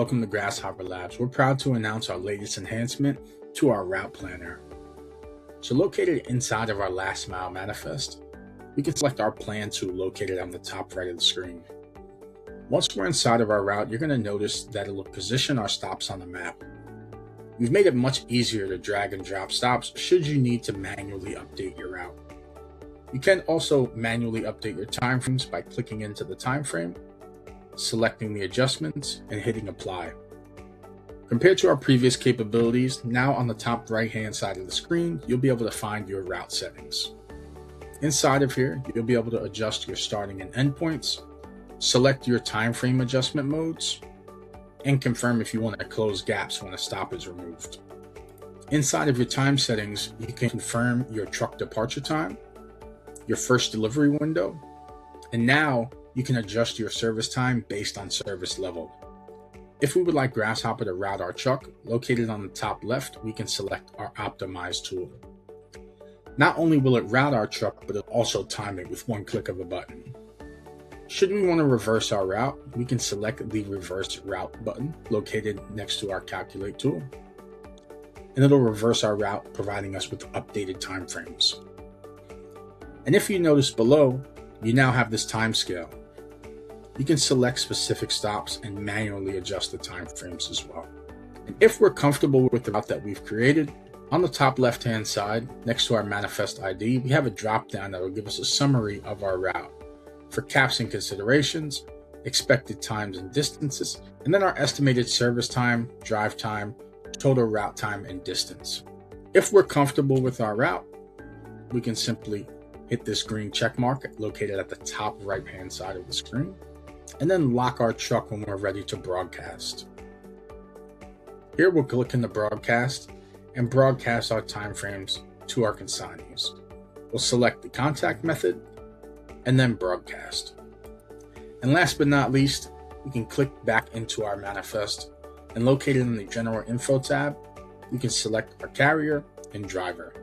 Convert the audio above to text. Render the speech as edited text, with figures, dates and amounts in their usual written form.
Welcome to Grasshopper Labs. We're proud to announce our latest enhancement to our route planner. So located inside of our last mile manifest, we can select our plan tool located on the top right of the screen. Once we're inside of our route, you're going to notice that it will position our stops on the map. We've made it much easier to drag and drop stops should you need to manually update your route. You can also manually update your timeframes by clicking into the timeframe, selecting the adjustments, and hitting apply. Compared to our previous capabilities, now on the top right hand side of the screen, you'll be able to find your route settings. Inside of here, you'll be able to adjust your starting and end points, select your timeframe adjustment modes, and confirm if you want to close gaps when a stop is removed. Inside of your time settings, you can confirm your truck departure time, your first delivery window, and now you can adjust your service time based on service level. If we would like Grasshopper to route our truck, located on the top left, we can select our Optimize tool. Not only will it route our truck, but it'll also time it with one click of a button. Should we want to reverse our route, we can select the Reverse Route button located next to our Calculate tool, and it'll reverse our route, providing us with updated timeframes. And if you notice below, you now have this time scale. You can select specific stops and manually adjust the timeframes as well. And if we're comfortable with the route that we've created, on the top left-hand side, next to our manifest ID, we have a drop-down that will give us a summary of our route for caps and considerations, expected times and distances, and then our estimated service time, drive time, total route time, and distance. If we're comfortable with our route, we can simply hit this green check mark located at the top right-hand side of the screen, and then lock our truck when we're ready to broadcast. Here we'll click in the broadcast and broadcast our timeframes to our consignees. We'll select the contact method and then broadcast. And last but not least, we can click back into our manifest, and located in the General Info tab, we can select our carrier and driver.